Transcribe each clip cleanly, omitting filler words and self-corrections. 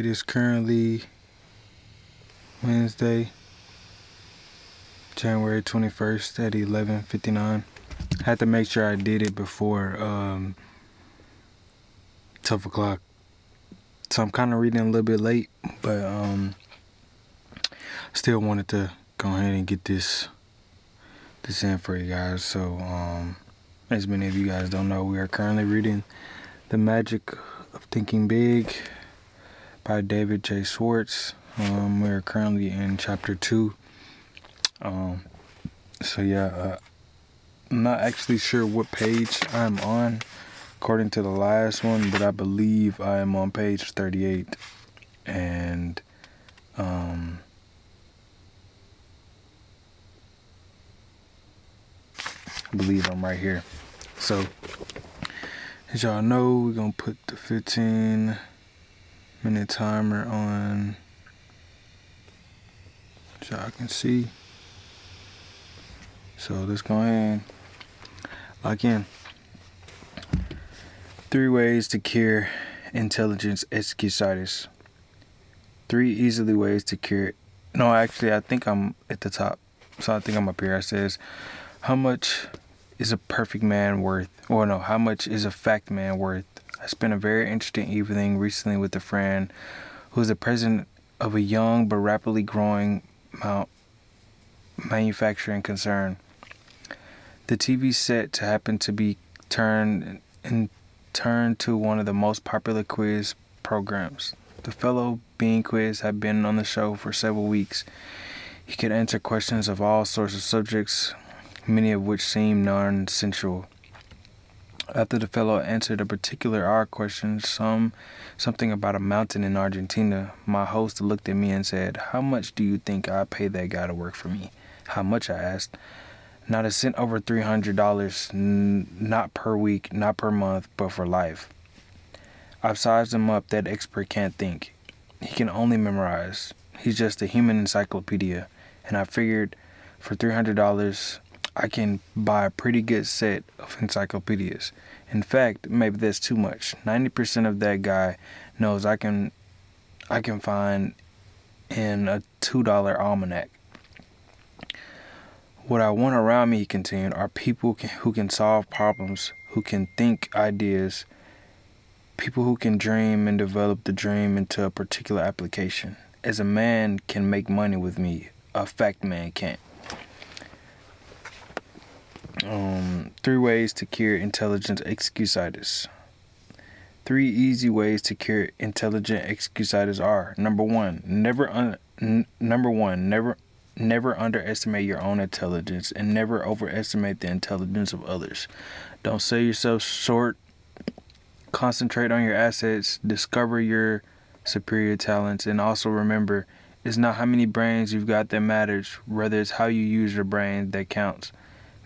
It is currently Wednesday, January 21st at 11:59. I had to make sure I did it before 12 o'clock. So I'm kind of reading a little bit late, but still wanted to go ahead and get this in for you guys. So as many of you guys don't know, we are currently reading The Magic of Thinking Big by David J. Schwartz. We're currently in chapter 2. I'm not actually sure what page I'm on according to the last one, but I believe I am on page 38, and I believe I'm right here. So as y'all know, we're gonna put the 15-minute timer on so y'all can see. So let's go ahead and lock in. 3 ways to cure intelligence excusitis. 3 easily ways to cure. No, actually, I think I'm at the top. So I think I'm up here. It says, how much is a perfect man worth? Or no, how much is a fact man worth? I spent a very interesting evening recently with a friend who is the president of a young but rapidly growing manufacturing concern. The TV set happened to be turned to one of the most popular quiz programs. The fellow being quizzed had been on the show for several weeks. He could answer questions of all sorts of subjects, many of which seemed non-sensual. After the fellow answered a particular odd question, something about a mountain in Argentina, my host looked at me and said, "How much do you think I pay that guy to work for me?" "How much?" I asked. "Not a cent over $300, not per week, not per month, but for life." I've sized him up. That expert can't think. He can only memorize. He's just a human encyclopedia. And I figured for $300, I can buy a pretty good set of encyclopedias. In fact, maybe that's too much. 90% of that guy knows I can find in a $2 almanac. What I want around me, he continued, are people who can solve problems, who can think ideas, people who can dream and develop the dream into a particular application. As a man can make money with me, a fact man can't. 3 ways to cure intelligent excusitis. 3 easy ways to cure intelligent excusitis are: Number one, never underestimate your own intelligence, and never overestimate the intelligence of others. Don't sell yourself short. Concentrate on your assets. Discover your superior talents. And also remember, it's not how many brains you've got that matters. Rather, it's how you use your brain that counts.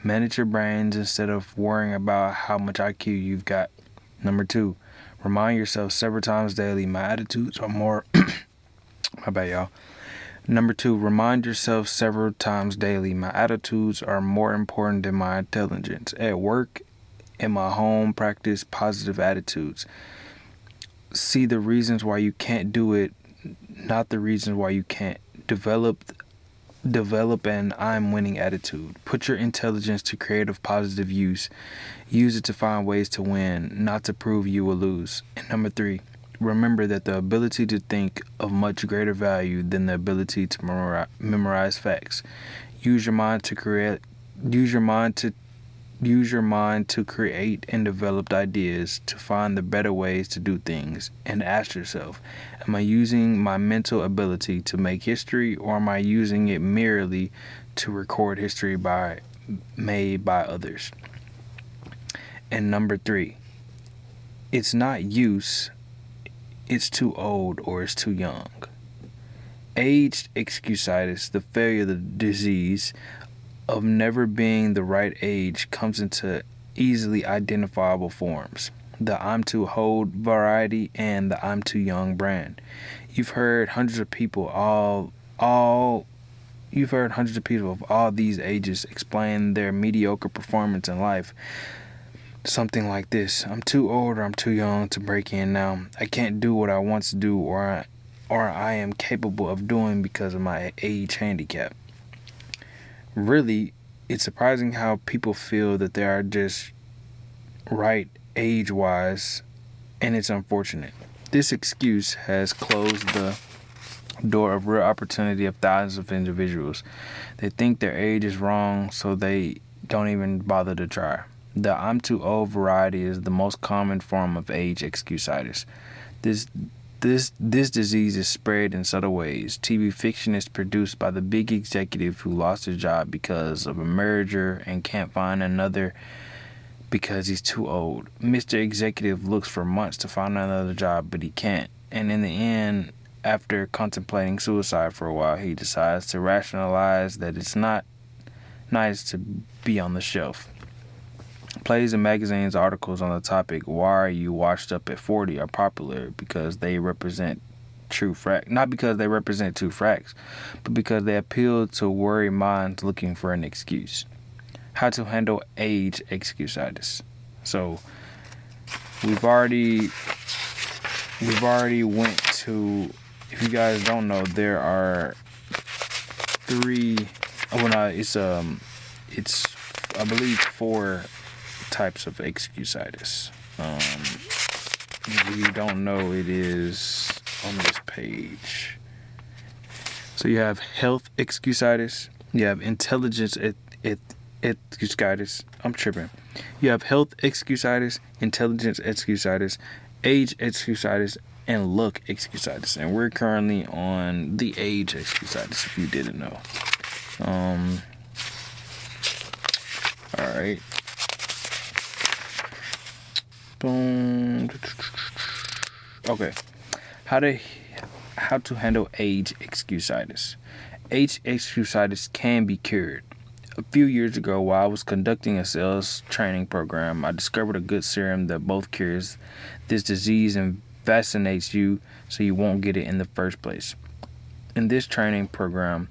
Manage your brains instead of worrying about how much IQ you've got. Number 2, remind yourself several times daily, my attitudes are more... My bad, y'all. Number 2, remind yourself several times daily, my attitudes are more important than my intelligence. At work, in my home, practice positive attitudes. See the reasons why you can't do it, not the reasons why you can't. Develop an I'm winning attitude. Put your intelligence to creative positive use. Use it to find ways to win, not to prove you will lose. And number 3, remember that the ability to think of much greater value than the ability to memorize facts. Use your mind to create and develop ideas, to find the better ways to do things, and ask yourself, am I using my mental ability to make history, or am I using it merely to record history made by others? And number 3, it's not use, it's too old or it's too young. Aged excusitis, the failure, the disease of never being the right age, comes into easily identifiable forms: the I'm too old variety and the I'm too young brand. You've heard hundreds of people of all these ages explain their mediocre performance in life. Something like this: I'm too old or I'm too young to break in now. I can't do what I want to do, or or I am capable of doing because of my age handicap. Really, it's surprising how people feel that they are just right age wise, and it's unfortunate. This excuse has closed the door of real opportunity of thousands of individuals. They think their age is wrong, so they don't even bother to try. The I'm too old variety is the most common form of age excusitis. This this disease is spread in subtle ways. TV fiction is produced by the big executive who lost his job because of a merger and can't find another because he's too old. Mr. Executive looks for months to find another job, but he can't. And in the end, after contemplating suicide for a while, he decides to rationalize that it's not nice to be on the shelf. Plays and magazines articles on the topic, why are you washed up at 40, are popular because they represent true facts. Not because they represent true facts, but because they appeal to worried minds looking for an excuse. How to handle age excusitis. So we've already went to, if you guys don't know, there are it's I believe 4 types of excusitis. If you don't know, it is on this page. So you have health excusitis, you have intelligence excusitis. I'm tripping. You have health excusitis, intelligence excusitis, age excusitis, and look excusitis. And we're currently on the age excusitis, if you didn't know. Alright. Boom. Okay. How to handle age excusitis. Age excusitis can be cured. A few years ago, while I was conducting a sales training program, I discovered a good serum that both cures this disease and vaccinates you so you won't get it in the first place. In this training program,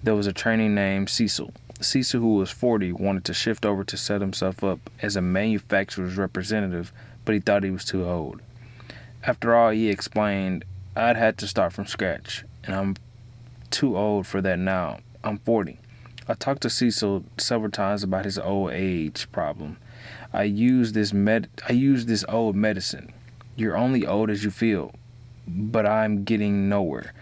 there was a trainee named Cecil. Cecil, who was 40, wanted to shift over to set himself up as a manufacturer's representative, but he thought he was too old. After all, he explained, I'd had to start from scratch, and I'm too old for that now. I'm 40. I talked to Cecil several times about his old age problem. I use this old medicine. You're only old as you feel, but I'm getting nowhere.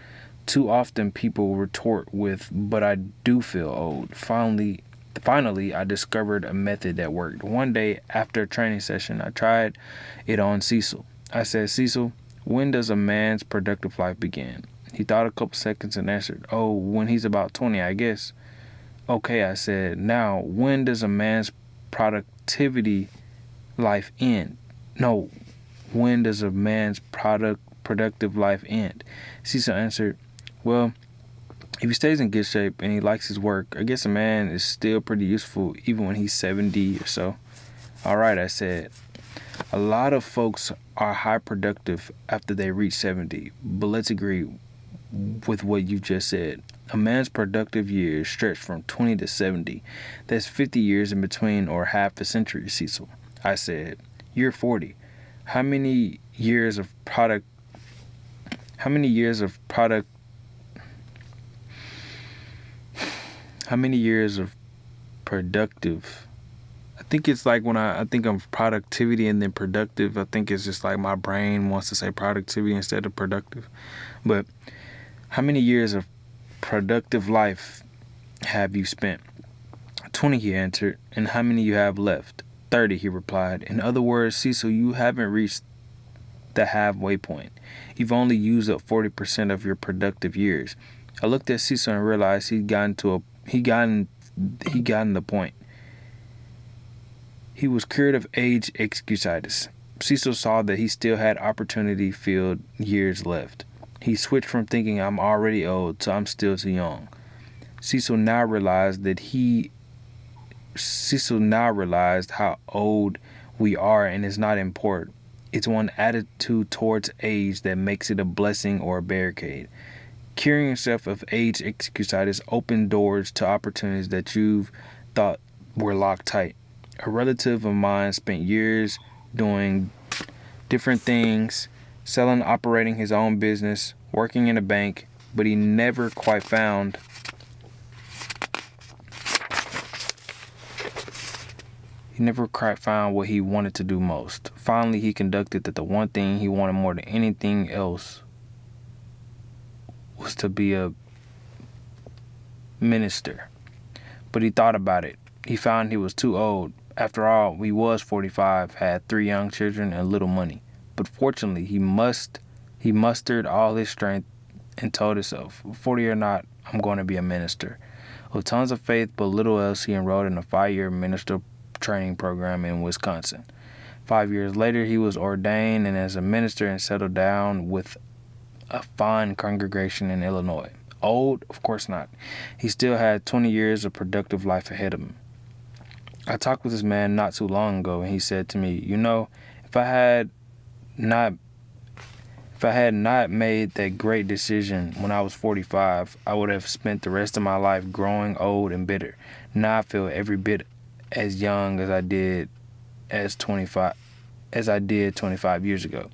Too often people retort with, but I do feel old. Finally, I discovered a method that worked. One day after a training session, I tried it on Cecil. I said, Cecil, when does a man's productive life begin? He thought a couple seconds and answered, oh, when he's about 20, I guess. Okay, I said, now, when does a man's productivity life end? No, when does a man's productive life end? Cecil answered, well, if he stays in good shape and he likes his work, I guess a man is still pretty useful even when he's 70 or so. All right, I said, a lot of folks are high productive after they reach 70, but let's agree with what you just said. A man's productive years stretch from 20 to 70. That's 50 years in between, or half a century, Cecil. I said, you're 40. How many years of productive, I think it's like when I think of productivity and then productive, I think it's just like my brain wants to say productivity instead of productive. But how many years of productive life have you spent? 20, he answered. And how many you have left? 30, he replied. In other words, Cecil, you haven't reached the halfway point. You've only used up 40% of your productive years. I looked at Cecil and realized he'd gotten the point. He was cured of age excusitis. Cecil saw that he still had opportunity-filled years left. He switched from thinking I'm already old to I'm still too young. Cecil now realized how old we are, and it's not important. It's one attitude towards age that makes it a blessing or a barricade. Curing yourself of age excusitis opened doors to opportunities that you've thought were locked tight. A relative of mine spent years doing different things, selling, operating his own business, working in a bank, but he never quite found what he wanted to do most. Finally, he conducted that the one thing he wanted more than anything else was to be a minister. But he thought about it. He found he was too old. After all, he was 45, had 3 young children, and little money. But fortunately, he mustered all his strength and told himself, 40 or not, I'm going to be a minister. With tons of faith but little else, he enrolled in a 5-year minister training program in Wisconsin. 5 years later, he was ordained and as a minister and settled down with a fine congregation in Illinois. Old? Of course not. He still had 20 years of productive life ahead of him. I talked with this man not too long ago, and he said to me, if I had not made that great decision when I was 45, I would have spent the rest of my life growing old and bitter. Now I feel every bit as young as I did 25 years ago.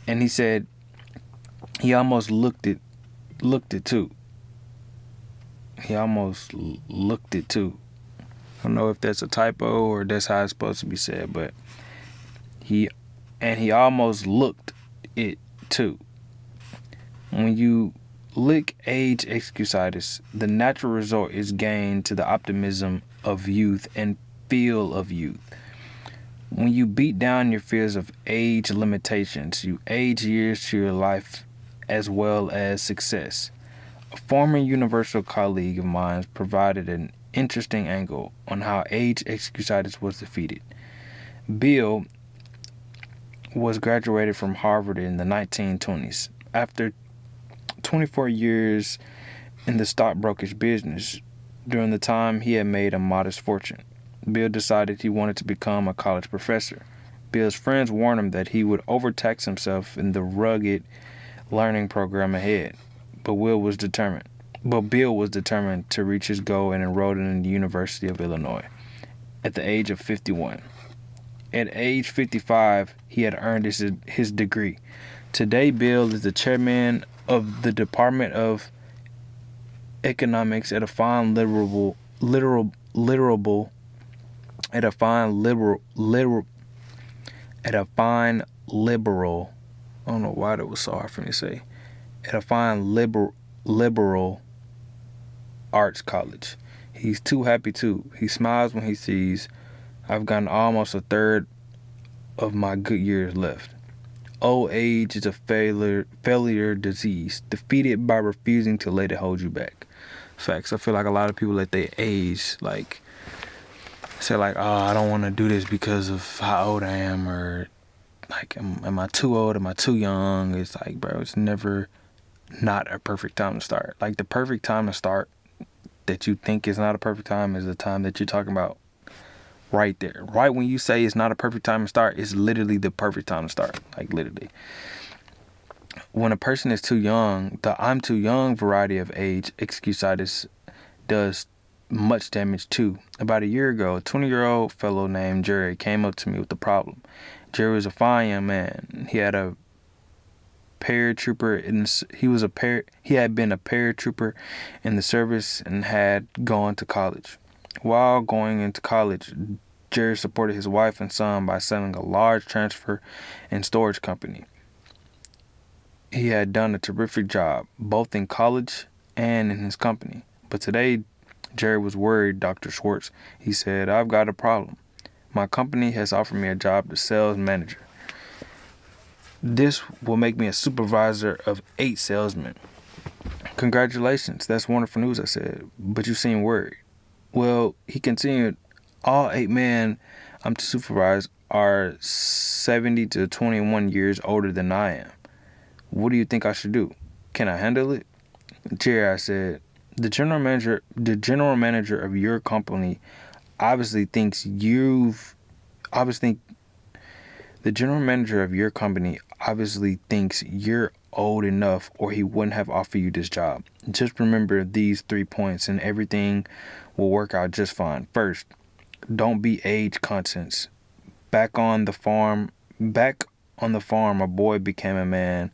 And he said he almost looked it too. He almost looked it too. I don't know if that's a typo or that's how it's supposed to be said, but he almost looked it too. When you lick age excusitis, the natural result is gain to the optimism of youth and feel of youth. When you beat down your fears of age limitations, you age years to your life as well as success. A former Universal colleague of mine provided an interesting angle on how age excusitis was defeated. Bill was graduated from Harvard in the 1920s. After 24 years in the stockbrokerage business, during the time he had made a modest fortune, Bill decided he wanted to become a college professor. Bill's friends warned him that he would overtax himself in the rugged learning program ahead, but Bill was determined to reach his goal and enrolled in the University of Illinois at the age of 51. At age 55, he had earned his degree. Today, Bill is the chairman of the Department of Economics at a fine liberal. I don't know why that was so hard for me to say. At a fine liberal arts college. He's too happy too. He smiles when he sees, I've gotten almost a third of my good years left. Old age is a failure disease, defeated by refusing to let it hold you back. Facts. I feel like a lot of people let their age, say oh, I don't want to do this because of how old I am, or am I too old? Am I too young? It's like, bro, it's never not a perfect time to start. Like, the perfect time to start that you think is not a perfect time is the time that you're talking about right there. Right when you say it's not a perfect time to start, it's literally the perfect time to start. Like, literally. When a person is too young, the I'm too young variety of age excusitis does much damage too. About a year ago, a 20-year-old fellow named Jerry came up to me with the problem. Jerry was a fine young man. He had a paratrooper he had been a paratrooper in the service and had gone to college. While going into college, Jerry supported his wife and son by selling a large transfer and storage company. He had done a terrific job, both in college and in his company. But today, Jerry was worried, Dr. Schwartz. He said, I've got a problem. My company has offered me a job as sales manager. This will make me a supervisor of 8 salesmen. Congratulations, that's wonderful news, I said, but you seem worried. Well, he continued, all 8 men I'm to supervise are 70 to 21 years older than I am. What do you think I should do? Can I handle it? Jerry, I said, the general manager of your company obviously thinks the general manager of your company obviously thinks you're old enough, or he wouldn't have offered you this job. Just remember these 3 points and everything will work out just fine. First, don't be age conscious. Back on the farm on the farm, a boy became a man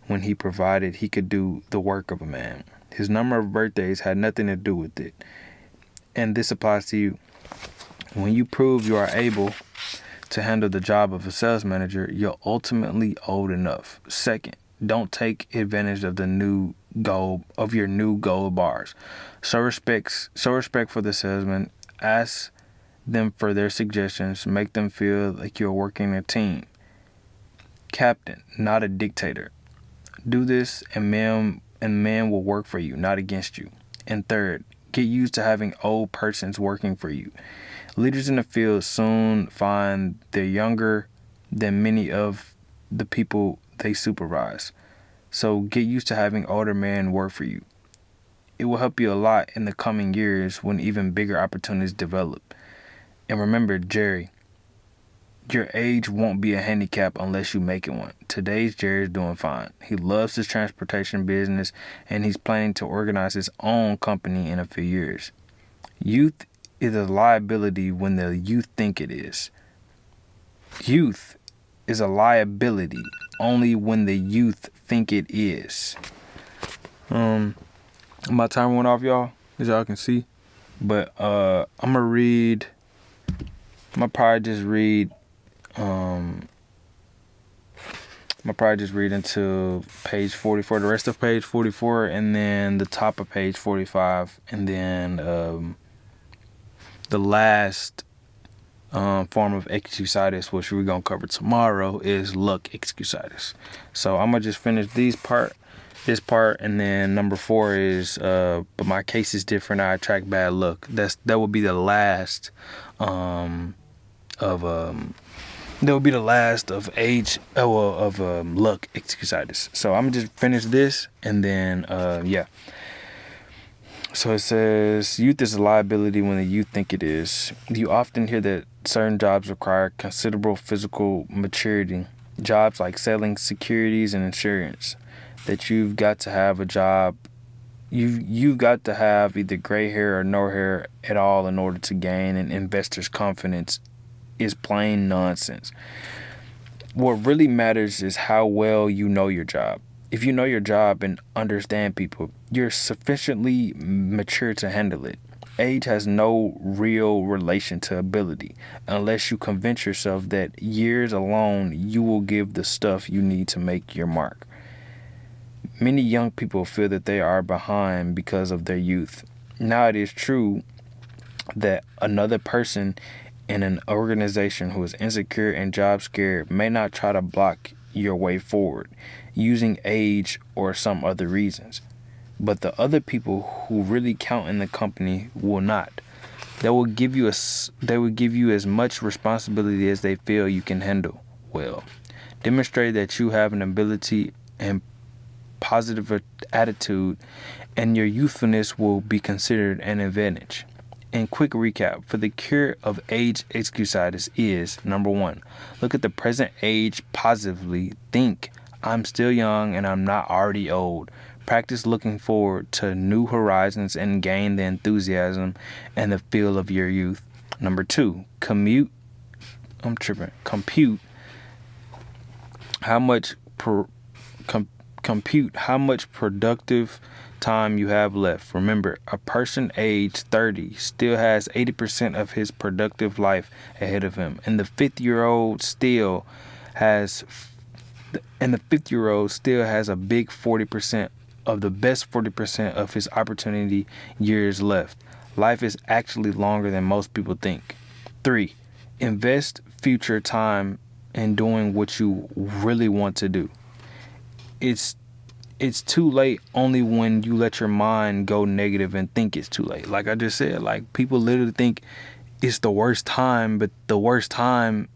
when he provided he could do the work of a man. His number of birthdays had nothing to do with it. And this applies to you. When you prove you are able to handle the job of a sales manager, you're ultimately old enough. Second, don't take advantage of your new gold bars. Show respect for the salesman. Ask them for their suggestions. Make them feel like you're working a team. Captain, not a dictator. Do this and men will work for you, not against you. And third, get used to having old persons working for you. Leaders in the field soon find they're younger than many of the people they supervise. So get used to having older men work for you. It will help you a lot in the coming years when even bigger opportunities develop. And remember, Jerry, your age won't be a handicap unless you make it one. Today's Jerry's doing fine. He loves his transportation business and he's planning to organize his own company in a few years. Youth is a liability when the youth think it is. Youth is a liability only when the youth think it is. My timer went off, y'all, as y'all can see. But I'm gonna probably just read into page 44, the rest of page 44, and then the top of page 45, and then the last form of excusitis, which we're gonna cover tomorrow, is luck excusitis. So I'm gonna just finish this part, and then number 4 is but my case is different. I attract bad luck. That will be the last of luck excusitis. So I'm gonna just finish this, and then yeah. So it says, youth is a liability when the youth think it is. You often hear that certain jobs require considerable physical maturity. Jobs like selling securities and insurance. That you've got to have a job. You've got to have either gray hair or no hair at all in order to gain an investor's confidence is plain nonsense. What really matters is how well you know your job. If you know your job and understand people, you're sufficiently mature to handle it. Age has no real relation to ability, unless you convince yourself that years alone you will give the stuff you need to make your mark. Many young people feel that they are behind because of their youth. Now it is true that another person in an organization who is insecure and job scared may not try to block your way forward using age or some other reasons. But the other people who really count in the company will not. They will give you as much responsibility as they feel you can handle well. Demonstrate that you have an ability and positive attitude, and your youthfulness will be considered an advantage. And quick recap for the cure of age excusitis is, number 1, look at the present age positively. Think, I'm still young and I'm not already old. Practice looking forward to new horizons and gain the enthusiasm and the feel of your youth. Number 2, compute how much productive time you have left. Remember, a person aged 30 still has 80% of his productive life ahead of him, and the 50-year-old still has a big 40% of the best 40% of his opportunity years left. Life is actually longer than most people think. 3, invest future time in doing what you really want to do. It's too late only when you let your mind go negative and think it's too late. Like I just said, like people literally think it's the worst time, but the worst time,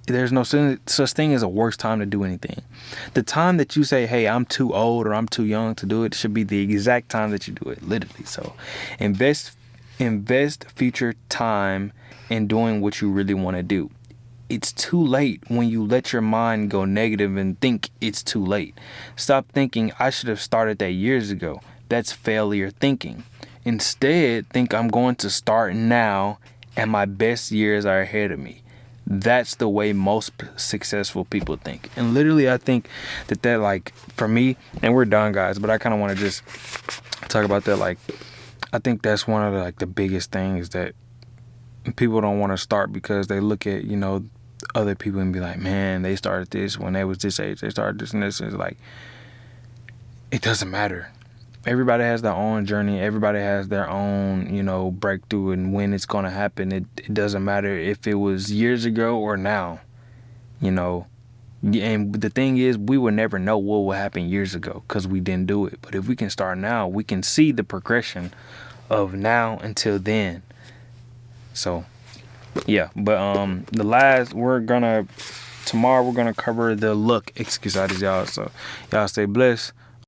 there's no such thing as a worst time to do anything. The time that you say, hey, I'm too old or I'm too young to do it, should be the exact time that you do it, literally. So invest future time in doing what you really want to do. It's too late when you let your mind go negative and think it's too late. Stop thinking I should have started that years ago. That's failure thinking. Instead, think I'm going to start now and my best years are ahead of me. That's the way most successful people think. And literally, I think that like, for me, and we're done, guys, but I kind of want to just talk about that. Like, I think that's one of the, like, the biggest things that people don't want to start, because they look at, other people and be like, man, they started this when they was this age, they started this and this. And it's like, it doesn't matter. Everybody has their own journey. Everybody has their own, breakthrough, and when it's going to happen. It doesn't matter if it was years ago or now, And the thing is, we will never know what will happen years ago because we didn't do it. But if we can start now, we can see the progression of now until then. So, yeah. But tomorrow we're gonna cover the look excusitis, y'all. So y'all stay blessed.